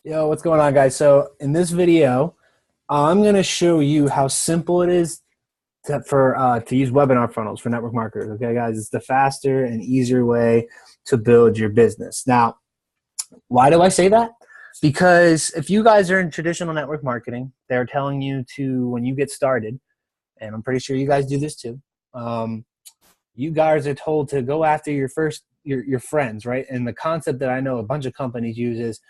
Yo, what's going on, guys? So in this video, I'm going to show you how simple it is to use webinar funnels for network marketers. Okay, guys, it's the faster and easier way to build your business. Now, why do I say that? Because if you guys are in traditional network marketing, they're telling you to, when you get started, and I'm pretty sure you guys do this too, you guys are told to go after your friends, right? And the concept that I know a bunch of companies use is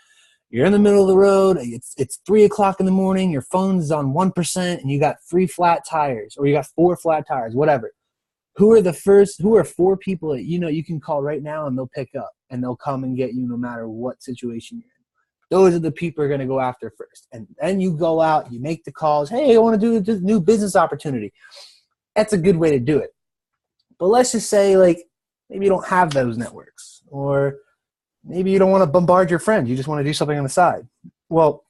you're in the middle of the road, it's 3 o'clock in the morning, your phone's on 1%, and you got 3 flat tires, or you got 4 flat tires, whatever. Who are 4 people that you can call right now and they'll pick up and they'll come and get you no matter what situation you're in? Those are the people you're going to go after first. And then you go out, you make the calls. Hey, I want to do this new business opportunity. That's a good way to do it. But let's just say, like, maybe you don't have those networks, or maybe you don't want to bombard your friends. You just want to do something on the side. Well,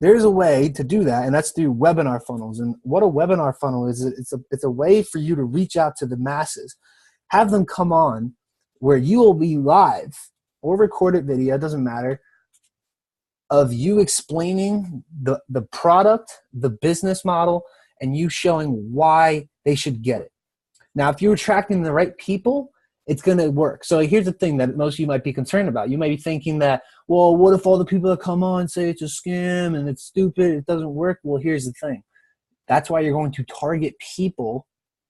there's a way to do that, and that's through webinar funnels. And what a webinar funnel is, it's a way for you to reach out to the masses, have them come on where you will be live or recorded video, it doesn't matter, of you explaining the product, the business model, and you showing why they should get it. Now, if you're attracting the right people, it's going to work. So here's the thing that most of you might be concerned about. You might be thinking that, well, what if all the people that come on say it's a scam and it's stupid, it doesn't work? Well, here's the thing. That's why you're going to target people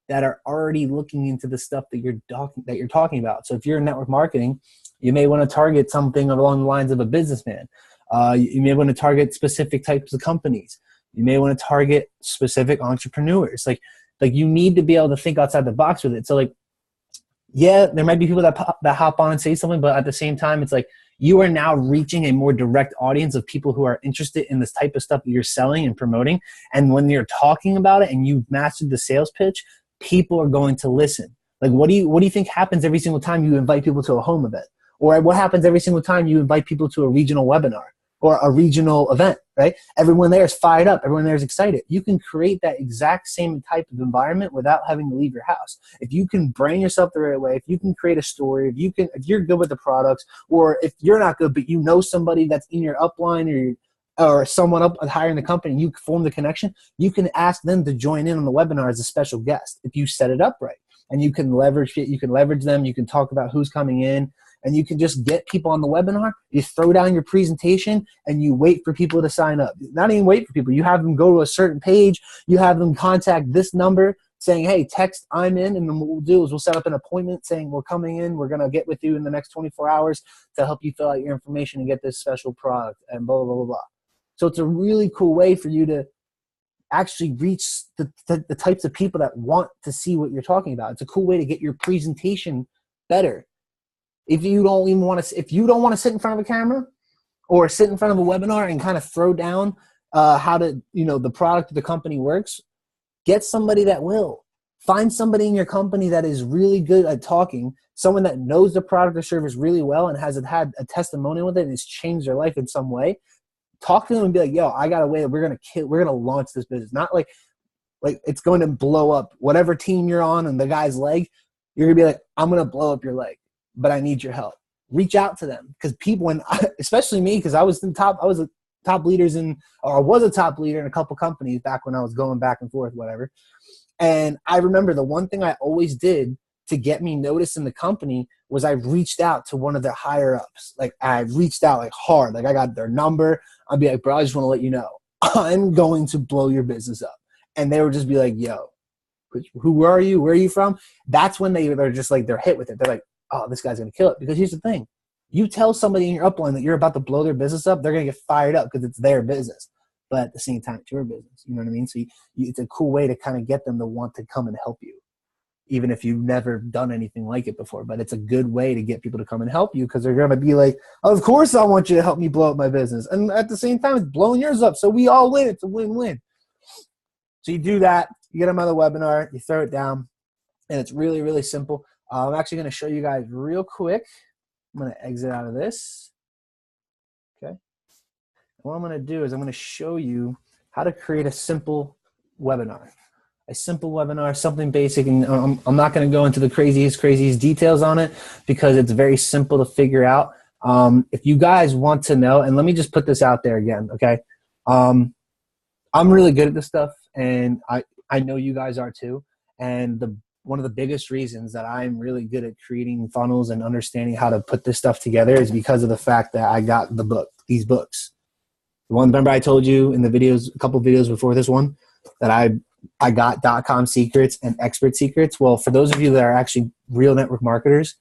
that are already looking into the stuff that you're talking about. So if you're in network marketing, you may want to target something along the lines of a businessman. You may want to target specific types of companies. You may want to target specific entrepreneurs. Like you need to be able to think outside the box with it. So like, yeah, there might be people that hop on and say something, but at the same time, it's like you are now reaching a more direct audience of people who are interested in this type of stuff that you're selling and promoting. And when you're talking about it and you've mastered the sales pitch, people are going to listen. Like, what do you think happens every single time you invite people to a home event? Or what happens every single time you invite people to a regional webinar or a regional event, right? Everyone there is fired up. Everyone there is excited. You can create that exact same type of environment without having to leave your house. If you can brand yourself the right way, if you can create a story, if you're good with the products, or if you're not good, but you know somebody that's in your upline or someone up higher in the company, and you form the connection, you can ask them to join in on the webinar as a special guest if you set it up right. And you can leverage it. You can leverage them. You can talk about who's coming in. And you can just get people on the webinar. You throw down your presentation and you wait for people to sign up. Not even wait for people. You have them go to a certain page. You have them contact this number saying, hey, text I'm in. And then what we'll do is we'll set up an appointment saying we're coming in. We're going to get with you in the next 24 hours to help you fill out your information and get this special product and blah, blah, blah, blah. So it's a really cool way for you to actually reach the types of people that want to see what you're talking about. It's a cool way to get your presentation better. If you don't want to sit in front of a camera or sit in front of a webinar and kind of throw down how the product of the company works, get somebody that will. Find somebody in your company that is really good at talking, someone that knows the product or service really well and has had a testimonial with it and it's changed their life in some way. Talk to them and be like, yo, I got a way that we're gonna launch this business. Not like it's going to blow up whatever team you're on and the guy's leg. You're gonna be like, I'm gonna blow up your leg, but I need your help. Reach out to them, because people, especially me, because I was a top leader in a couple companies back when I was going back and forth, whatever. And I remember the one thing I always did to get me noticed in the company was I reached out to one of their higher ups. Like I reached out like hard, like I got their number. I'd be like, bro, I just want to let you know, I'm going to blow your business up. And they would just be like, yo, who are you? Where are you from? That's when they're just like, they're hit with it. They're like, oh, this guy's going to kill it. Because here's the thing. You tell somebody in your upline that you're about to blow their business up, they're going to get fired up because it's their business. But at the same time, it's your business. You know what I mean? So it's a cool way to kind of get them to want to come and help you, even if you've never done anything like it before. But it's a good way to get people to come and help you, because they're going to be like, of course I want you to help me blow up my business. And at the same time, it's blowing yours up. So we all win. It's a win-win. So you do that. You get them on the webinar. You throw it down. And it's really, really simple. I'm actually going to show you guys real quick. I'm going to exit out of this. Okay. And what I'm going to do is I'm going to show you how to create a simple webinar. Something basic. And I'm not going to go into the craziest details on it because it's very simple to figure out. If you guys want to know, and let me just put this out there again, okay? I'm really good at this stuff, and I know you guys are too. And one of the biggest reasons that I'm really good at creating funnels and understanding how to put this stuff together is because of the fact that I got these books. The one, remember I told you in the videos, a couple videos before this one, that I got .com Secrets and Expert Secrets. Well, for those of you that are actually real network marketers,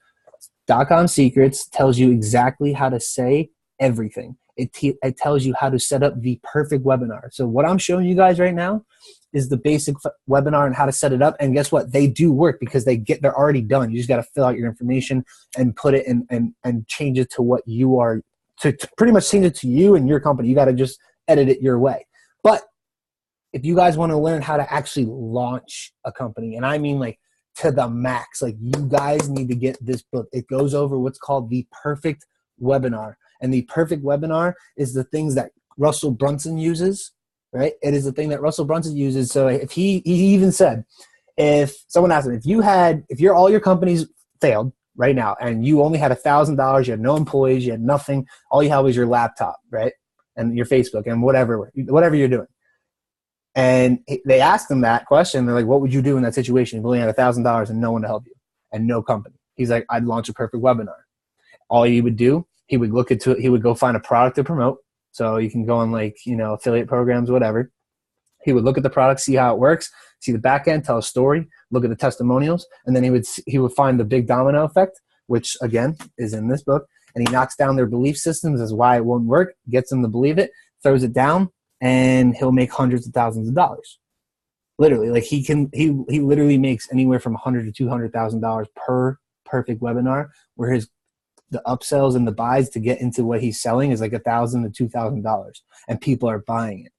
.com Secrets tells you exactly how to say everything. It tells you how to set up the perfect webinar. So what I'm showing you guys right now is the basic webinar and how to set it up. And guess what? They do work because they're already done. You just got to fill out your information and put it in and change it to what you are, to pretty much change it to you and your company. You got to just edit it your way. But if you guys want to learn how to actually launch a company, and I mean like to the max, like you guys need to get this book. It goes over what's called the perfect webinar. And the perfect webinar is the things that Russell Brunson uses, right? It is the thing that Russell Brunson uses. So if he even said, if someone asked him, if all your companies failed right now and you only had $1,000, you had no employees, you had nothing, all you had was your laptop, right? And your Facebook and whatever you're doing. And they asked him that question. They're like, what would you do in that situation? You only had $1,000 and no one to help you and no company. He's like, I'd launch a perfect webinar. All he would do, he would look into it. He would go find a product to promote. So you can go on like, affiliate programs, whatever. He would look at the product, see how it works, see the back end, tell a story, look at the testimonials, and then he would find the big domino effect, which again is in this book, and he knocks down their belief systems as why it won't work, gets them to believe it, throws it down, and he'll make hundreds of thousands of dollars. Literally, like he literally makes anywhere from $100,000 to $200,000 per perfect webinar, where the upsells and the buys to get into what he's selling is like $1,000 to $2,000, and people are buying it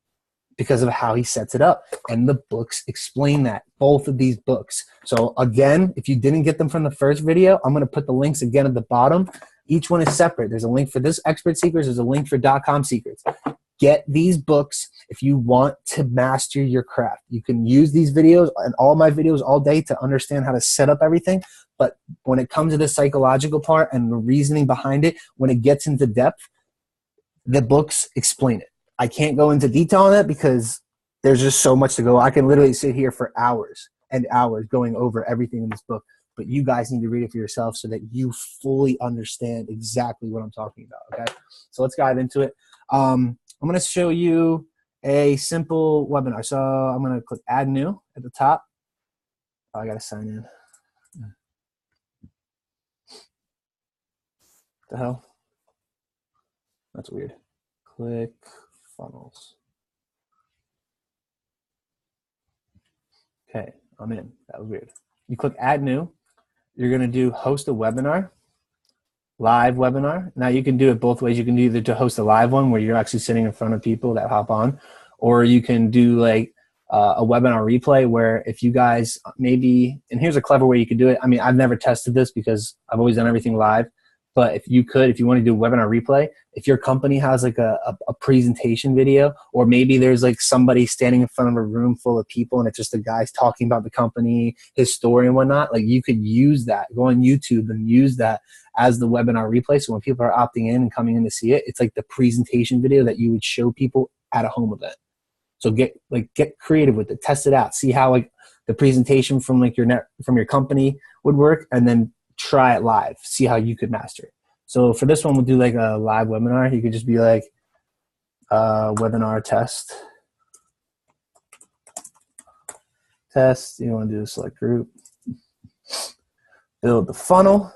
because of how he sets it up. And the books explain that, both of these books. So again, if you didn't get them from the first video, I'm going to put the links again at the bottom. Each one is separate. There's a link for this Expert Secrets. There's a link for .com Secrets. Get these books if you want to master your craft. You can use these videos and all my videos all day to understand how to set up everything. But when it comes to the psychological part and the reasoning behind it, when it gets into depth, the books explain it. I can't go into detail on it because there's just so much to go. I can literally sit here for hours and hours going over everything in this book. But you guys need to read it for yourself so that you fully understand exactly what I'm talking about, okay? So let's dive into it. I'm going to show you a simple webinar. So I'm going to click Add New at the top. Oh, I got to sign in. What the hell? That's weird. Click Funnels. Okay, I'm in. That was weird. You click Add New. You're going to do Host a Webinar. Live webinar. Now you can do it both ways. You can do either to host a live one where you're actually sitting in front of people that hop on, or you can do like a webinar replay where if you guys maybe, and here's a clever way you could do it. I mean, I've never tested this because I've always done everything live, but if you want to do a webinar replay, if your company has like a presentation video, or maybe there's like somebody standing in front of a room full of people and it's just the guys talking about the company, his story and whatnot, like you could use that, go on YouTube and use that as the webinar replay. So when people are opting in and coming in to see it, it's like the presentation video that you would show people at a home event. So get creative with it, test it out, see how like the presentation from like from your company would work, and then try it live, see how you could master it. So for this one, we'll do like a live webinar. You could just be like webinar test. You want to do a select group. Build the funnel.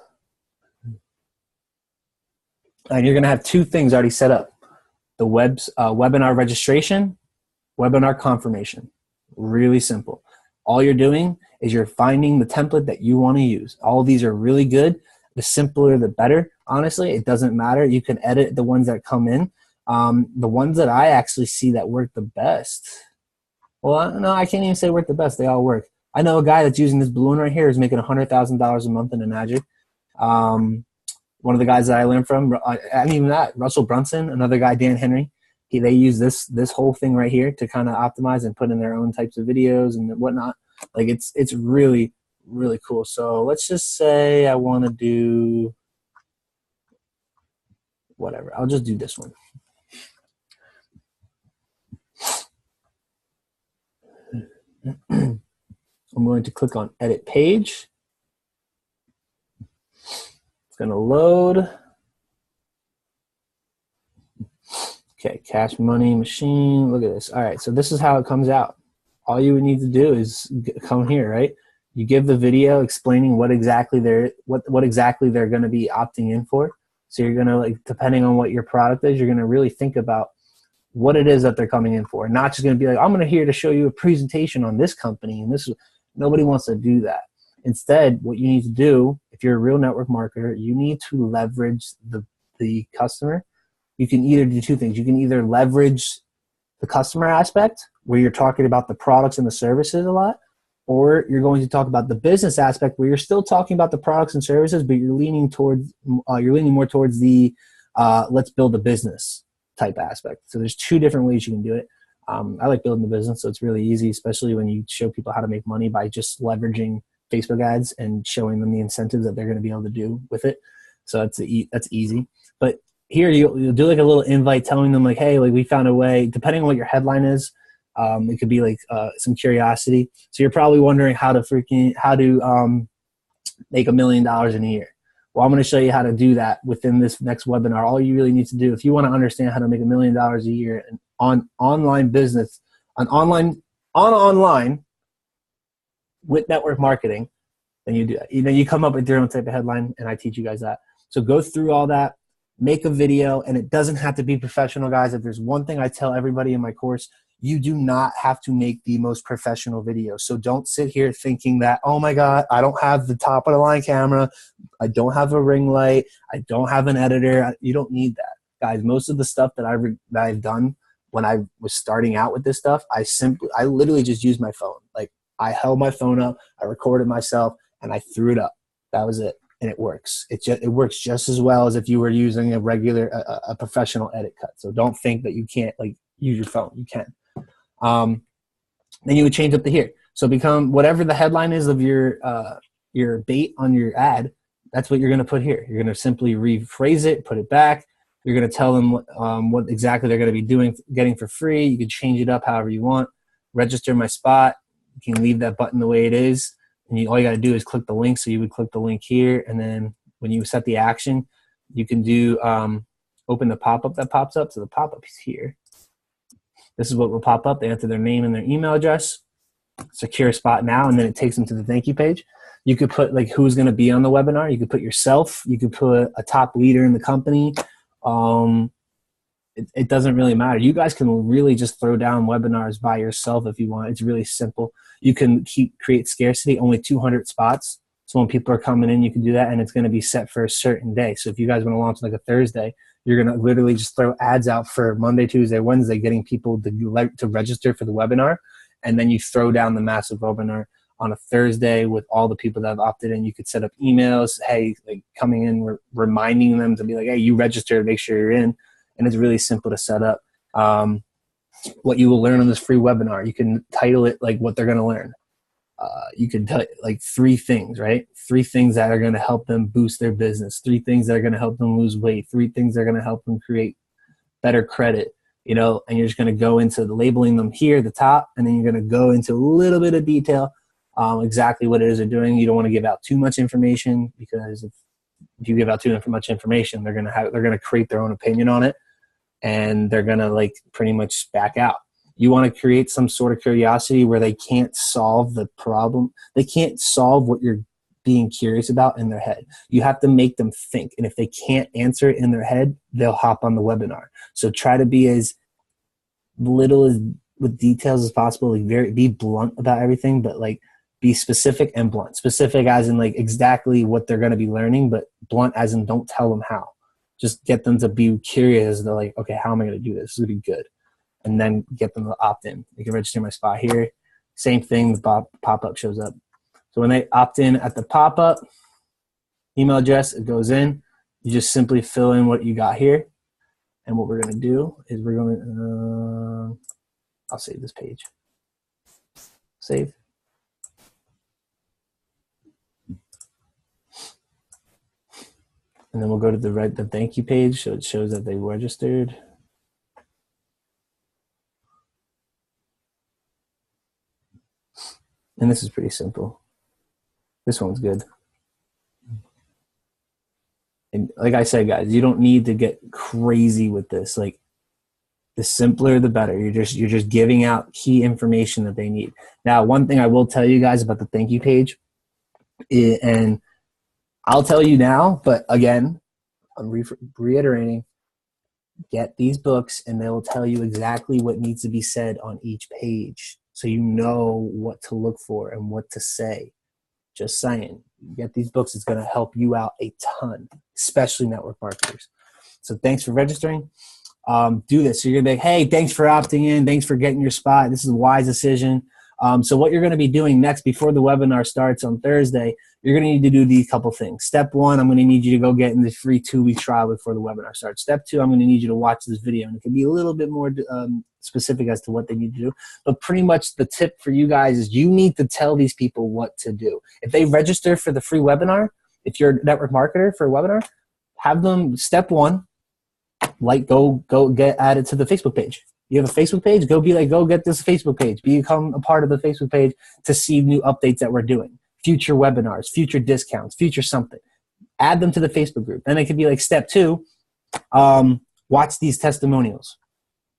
And you're going to have two things already set up. The webinar registration, webinar confirmation. Really simple. All you're doing is you're finding the template that you want to use. All of these are really good. The simpler, the better. Honestly, it doesn't matter. You can edit the ones that come in. The ones that I actually see that work the best. Well, no, I can't even say work the best. They all work. I know a guy that's using this balloon right here is making $100,000 a month in a magic. One of the guys that I learned from, and even that, Russell Brunson, another guy, Dan Henry, they use this whole thing right here to kind of optimize and put in their own types of videos and whatnot. Like it's really, really cool. So let's just say I want to do whatever. I'll just do this one. I'm going to click on edit page. It's going to load. Okay, cash money machine. Look at this. All right, so this is how it comes out. All you would need to do is come here, right? You give the video explaining what exactly they're going to be opting in for. So you're going to, like, depending on what your product is, you're going to really think about what it is that they're coming in for. Not just going to be like, I'm going to here to show you a presentation on this company, and this. Nobody wants to do that. Instead, what you need to do, if you're a real network marketer, you need to leverage the customer. You can either do two things. You can either leverage the customer aspect, where you're talking about the products and the services a lot, or you're going to talk about the business aspect, where you're still talking about the products and services, but you're leaning more towards the let's build a business type aspect. So there's two different ways you can do it. I like building the business, so it's really easy, especially when you show people how to make money by just leveraging Facebook ads and showing them the incentives that they're going to be able to do with it. So that's easy. But here you'll do like a little invite telling them, like, hey, like, we found a way, depending on what your headline is. It could be like some curiosity. So you're probably wondering how to make $1 million in a year. Well, I'm going to show you how to do that within this next webinar. All you really need to do, if you want to understand how to make $1 million a year on online business, online with network marketing, then you do that. You come up with your own type of headline, and I teach you guys that. So go through all that, make a video, and it doesn't have to be professional, guys. If there's one thing I tell everybody in my course, you do not have to make the most professional video. So don't sit here thinking that, oh my God, I don't have the top of the line camera. I don't have a ring light. I don't have an editor. You don't need that. Guys, most of the stuff that I've done when I was starting out with this stuff, I literally just used my phone. Like, I held my phone up, I recorded myself, and I threw it up. That was it. And it works. It works just as well as if you were using a professional edit cut. So don't think that you can't, like, use your phone. You can. Then you would change up to here. So become whatever the headline is of your bait on your ad. That's what you're going to put here. You're going to simply rephrase it, put it back. You're going to tell them what exactly they're going to be getting for free. You can change it up however you want. Register my spot. You can leave that button the way it is. And all you got to do is click the link. So you would click the link here. And then when you set the action, you can do open the pop-up that pops up. So the pop-up is here. This is what will pop up. They enter their name and their email address. Secure spot now, and then it takes them to the thank you page. You could put, like, who's going to be on the webinar. You could put yourself. You could put a top leader in the company. It doesn't really matter. You guys can really just throw down webinars by yourself if you want. It's really simple. You can create scarcity, only 200 spots. So when people are coming in, you can do that, and it's going to be set for a certain day. So if you guys want to launch like a Thursday, you're going to literally just throw ads out for Monday, Tuesday, Wednesday, getting people to register for the webinar. And then you throw down the massive webinar on a Thursday with all the people that have opted in. You could set up emails, hey, like, coming in, reminding them to be like, hey, you registered, make sure you're in. And it's really simple to set up. What you will learn on this free webinar, you can title it like what they're going to learn. You can tell like 3 things, right? 3 things that are going to help them boost their business, 3 things that are going to help them lose weight, 3 things that are going to help them create better credit, and you're just going to go into labeling them here at the top, and then you're going to go into a little bit of detail, exactly what it is they're doing. You don't want to give out too much information, because if you give out too much information, they're going to create their own opinion on it, and they're going to, like, pretty much back out. You want to create some sort of curiosity where they can't solve the problem. They can't solve what you're being curious about in their head. You have to make them think. And if they can't answer it in their head, they'll hop on the webinar. So try to be as little as with details as possible. Like, be blunt about everything, but, like, be specific and blunt. Specific as in, like, exactly what they're going to be learning, but blunt as in don't tell them how. Just get them to be curious. They're like, okay, how am I going to do this? This is going to be good. And then get them to opt in. You can register my spot here. Same thing, the pop-up shows up. So when they opt in at the pop-up, email address, it goes in. You just simply fill in what you got here. And what we're going to do is we're going to, I'll save this page. Save. And then we'll go to the thank you page, so it shows that they registered. And this is pretty simple. This one's good. And like I said, guys, you don't need to get crazy with this. Like, the simpler, the better. You're just giving out key information that they need. Now, one thing I will tell you guys about the thank you page, and I'll tell you now, but again, I'm reiterating, get these books and they will tell you exactly what needs to be said on each page, so you know what to look for and what to say. Just saying, get these books. It's going to help you out a ton, especially network marketers. So thanks for registering. Do this. So you're going to be like, hey, thanks for opting in. Thanks for getting your spot. This is a wise decision. So what you're going to be doing next before the webinar starts on Thursday, you're going to need to do these couple things. Step one, I'm going to need you to go get in the free 2-week trial before the webinar starts. Step two, I'm going to need you to watch this video. And it can be a little bit more specific as to what they need to do. But pretty much the tip for you guys is you need to tell these people what to do. If they register for the free webinar, if you're a network marketer for a webinar, have them, step one, like go get added to the Facebook page. You have a Facebook page, go get this Facebook page. Become a part of the Facebook page to see new updates that we're doing. Future webinars, future discounts, future something. Add them to the Facebook group. Then it could be like step two, watch these testimonials.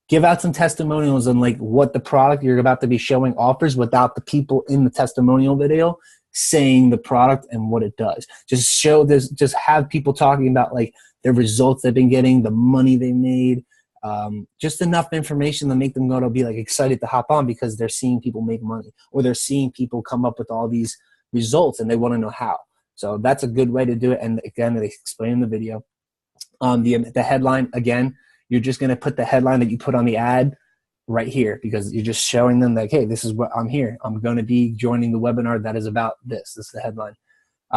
Give out some testimonials on like what the product you're about to be showing offers without the people in the testimonial video saying the product and what it does. Just show this, just have people talking about like the results they've been getting, the money they made, just enough information to make them go to be like excited to hop on because they're seeing people make money, or they're seeing people come up with all these results and they want to know how. So that's a good way to do it. And again, they explain in the video. The headline, again, you're just going to put the headline that you put on the ad right here, because you're just showing them like, hey, this is what I'm here. I'm going to be joining the webinar that is about this. This is the headline.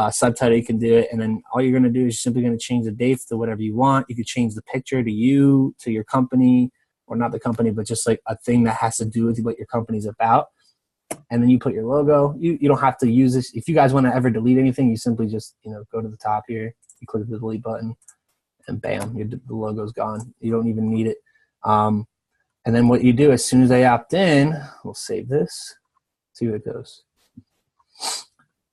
Subtitle, you can do it, and then all you're going to do is simply going to change the dates to whatever you want. You could change the picture to you, to your company, or not the company, but just like a thing that has to do with what your company's about. And then you put your logo. You don't have to use this. If you guys want to ever delete anything, you simply just go to the top here, you click the delete button, and bam, the logo's gone. You don't even need it. And then what you do as soon as they opt in, we'll save this, see where it goes.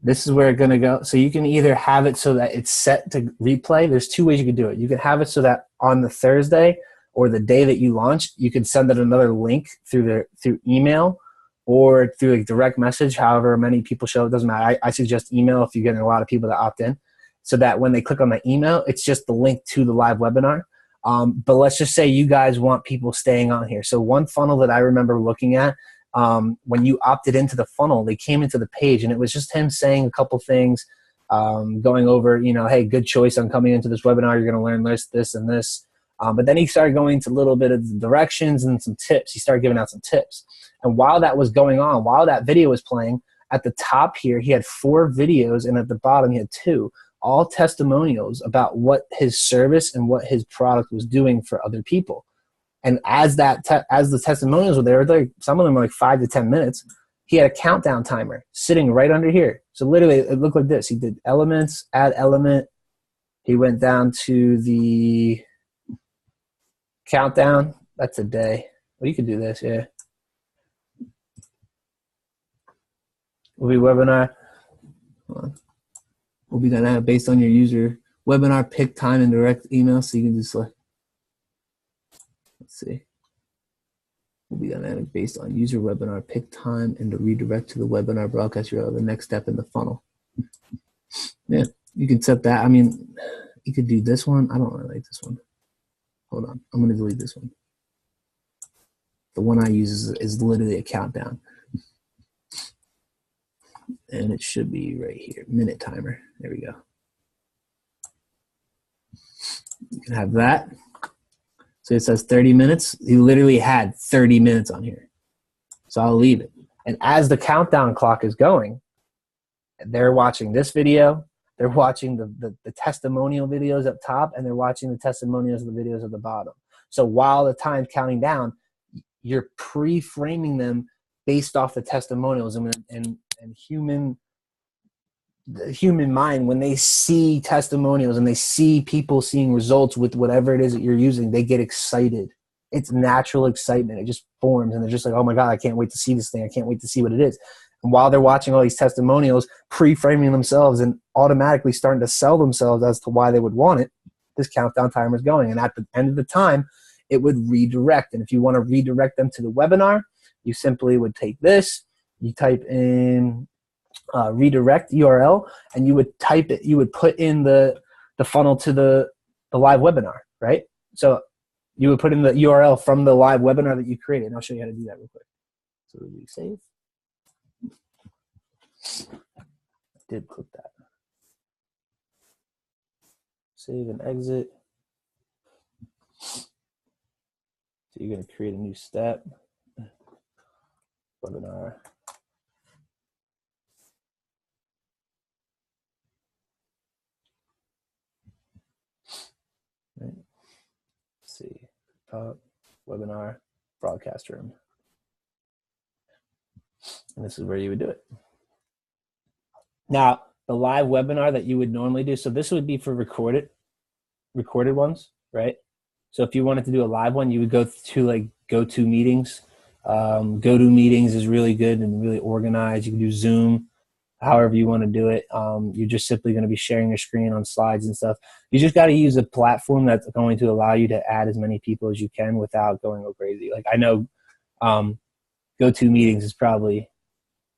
This is where it's going to go. So you can either have it so that it's set to replay. There's two ways you can do it. You can have it so that on the Thursday or the day that you launch, you can send it another link through email or through a direct message, however many people show. It doesn't matter. I suggest email if you're getting a lot of people that opt in, so that when they click on the email, it's just the link to the live webinar. But let's just say you guys want people staying on here. So one funnel that I remember looking at, when you opted into the funnel, they came into the page and it was just him saying a couple things, going over, hey, good choice on coming into this webinar. You're going to learn this, and this. But then he started going to a little bit of the directions and some tips. He started giving out some tips. And while that was going on, while that video was playing, at the top here, he had 4 videos, and at the bottom he had 2, all testimonials about what his service and what his product was doing for other people. And as the testimonials were there, some of them were like 5 to 10 minutes. He had a countdown timer sitting right under here. So literally, it looked like this. He did elements, add element. He went down to the countdown. That's a day. Well, you could do this, yeah. Will be webinar. Will be dynamic based on your user webinar pick time and direct email. So you can just select. Let's see. Will be dynamic based on user webinar pick time and to redirect to the webinar broadcast URL, the next step in the funnel. Yeah, you can set that. I mean, you could do this one. I don't really like this one. Hold on. I'm going to delete this one. The one I use is literally a countdown. And it should be right here. Minute timer. There we go. You can have that. So it says 30 minutes. He literally had 30 minutes on here. So I'll leave it. And as the countdown clock is going, they're watching this video, they're watching the testimonial videos up top, and they're watching the testimonials of the videos at the bottom. So while the time's counting down, you're pre-framing them based off the testimonials and human the human mind, when they see testimonials and they see people seeing results with whatever it is that you're using, they get excited. It's natural excitement. It just forms, and they're just like, oh my God, I can't wait to see this thing. I can't wait to see what it is. And while they're watching all these testimonials, pre-framing themselves and automatically starting to sell themselves as to why they would want it, this countdown timer is going. And at the end of the time, it would redirect. And if you want to redirect them to the webinar, you simply would take this, you type in redirect URL, and you would type it, you would put in the funnel to the live webinar, right? So you would put in the URL from the live webinar that you created. And I'll show you how to do that real quick. So we save. I did click that. Save and exit. So you're going to create a new step. Webinar. Right. Let's see. Top, webinar, broadcast room. And this is where you would do it. Now, the live webinar that you would normally do, so this would be for recorded ones, right? So if you wanted to do a live one, you would go to like GoToMeetings. GoToMeetings is really good and really organized. You can do Zoom, however you want to do it. You're just simply going to be sharing your screen on slides and stuff. You just got to use a platform that's going to allow you to add as many people as you can without going all crazy. Like I know GoToMeetings is probably,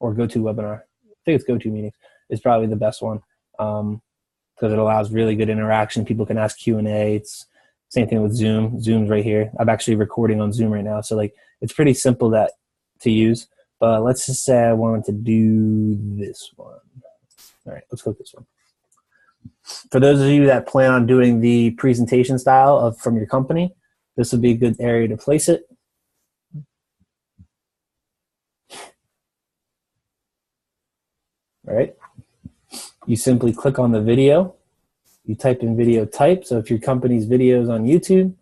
or GoToWebinar, I think it's GoToMeetings, is probably the best one because it allows really good interaction. People can ask Q&A. It's same thing with Zoom. Zoom's right here. I'm actually recording on Zoom right now. So like it's pretty simple to use. But let's just say I wanted to do this one. All right, let's click this one. For those of you that plan on doing the presentation style from your company, this would be a good area to place it. All right. You simply click on the video. You type in video type. So if your company's video is on YouTube,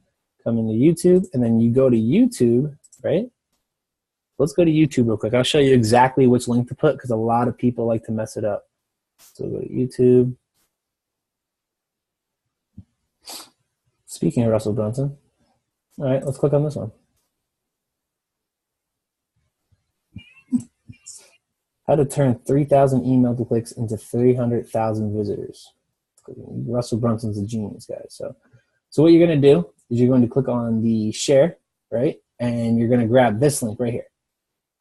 come into YouTube, and then you go to YouTube, right? Let's go to YouTube real quick. I'll show you exactly which link to put because a lot of people like to mess it up. So go to YouTube. Speaking of Russell Brunson, all right, let's click on this one. How to turn 3,000 email clicks into 300,000 visitors. Russell Brunson's a genius, guys. So what you're going to do is you're going to click on the share, right? And you're going to grab this link right here,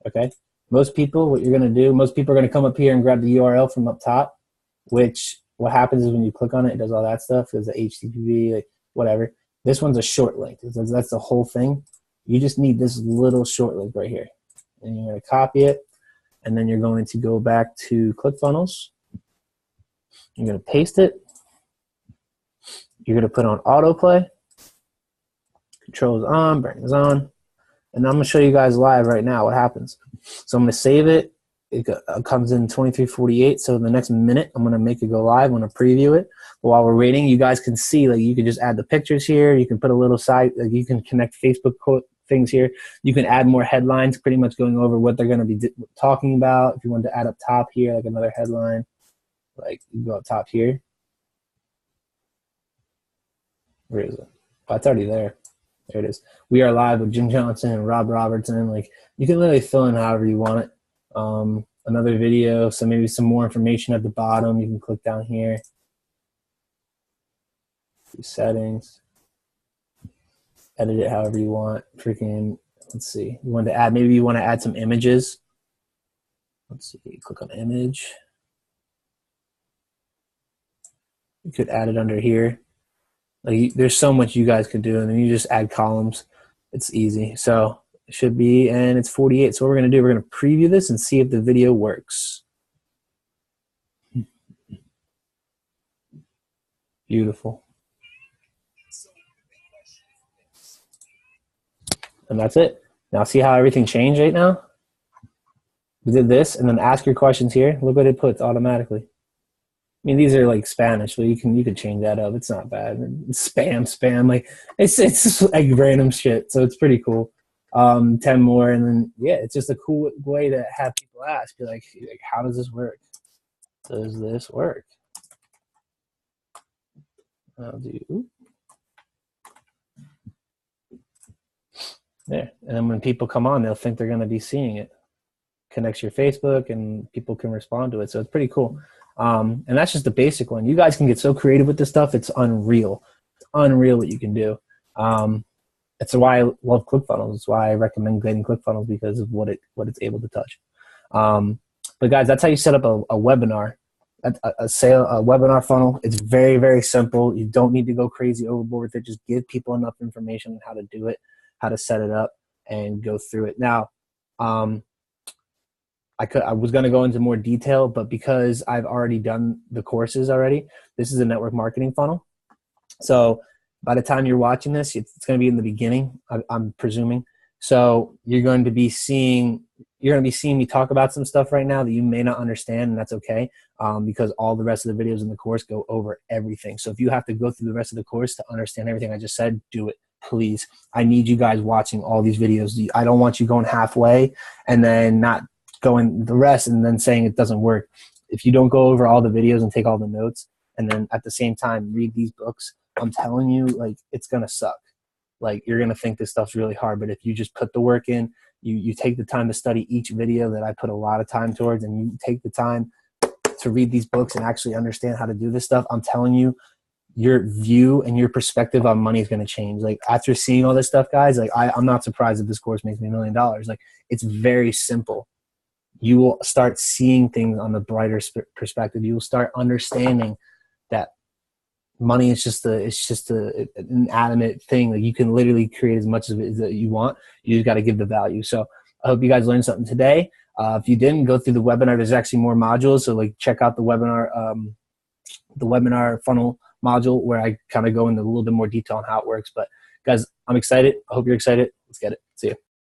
okay? Most people, what you're going to do, most people are going to come up here and grab the URL from up top, which what happens is when you click on it, it does all that stuff. There's the HTTP, like whatever. This one's a short link. That's the whole thing. You just need this little short link right here. And you're going to copy it. And then you're going to go back to ClickFunnels. You're going to paste it. You're going to put on autoplay. Control is on, brand is on. And I'm going to show you guys live right now what happens. So I'm going to save it. It comes in 23:48. So in the next minute, I'm going to make it go live. I'm going to preview it. But while we're waiting, you guys can see, like, you can just add the pictures here. You can put a little site, like, you can connect Facebook quote things here. You can add more headlines, pretty much going over what they're going to be talking about. If you want to add up top here, like another headline, like you go up top here. Where is it? Oh, it's already there. There it is. We are live with Jim Johnson and Rob Robertson. Like, you can literally fill in however you want it. Another video, so maybe some more information at the bottom. You can click down here. Do settings. Edit it however you want. Freaking, let's see. You want to add, maybe you want to add some images. Let's see, click on image. You could add it under here. Like, there's so much you guys could do, and then you just add columns. It's easy. So it should be, and it's 48. So what we're going to do, we're going to preview this and see if the video works. Beautiful. And that's it. Now see how everything changed right now? We did this, and then ask your questions here. Look what it puts automatically. I mean, these are like Spanish, but you can change that up. It's not bad. Spam. Like it's just like random shit. So it's pretty cool. 10 more, and then yeah, it's just a cool way to have people ask. Be like, how does this work? does this work? I'll do there. And then when people come on, they'll think they're going to be seeing it. Connects your Facebook and people can respond to it. So it's pretty cool. And that's just the basic one. You guys can get so creative with this stuff. It's unreal. It's unreal what you can do. It's why I love ClickFunnels. It's why I recommend getting ClickFunnels, because of what it's able to touch. But guys, that's how you set up a webinar, a webinar funnel. It's very, very simple. You don't need to go crazy overboard with it. Just give people enough information on how to do it, how to set it up, and go through it. Now, I was going to go into more detail, but because I've already done the courses already, this is a network marketing funnel. So by the time you're watching this, it's going to be in the beginning, I'm presuming. So you're going to be seeing me talk about some stuff right now that you may not understand, and that's okay, because all the rest of the videos in the course go over everything. So if you have to go through the rest of the course to understand everything I just said, do it, please. I need you guys watching all these videos. I don't want you going halfway and then not going the rest and then saying it doesn't work. If you don't go over all the videos and take all the notes and then at the same time read these books, I'm telling you, like, it's going to suck. Like, you're going to think this stuff's really hard, but if you just put the work in, you take the time to study each video that I put a lot of time towards, and you take the time to read these books and actually understand how to do this stuff, I'm telling you, your view and your perspective on money is going to change. Like, after seeing all this stuff, guys, like, I'm not surprised if this course makes me $1 million. Like, it's very simple. You will start seeing things on the brighter perspective. You will start understanding that money is just an inanimate thing that you can literally create as much of it as you want. You just got to give the value. So I hope you guys learned something today. If you didn't, go through the webinar. There's actually more modules. So like, check out the webinar funnel module, where I kind of go into a little bit more detail on how it works. But guys, I'm excited. I hope you're excited. Let's get it. See you.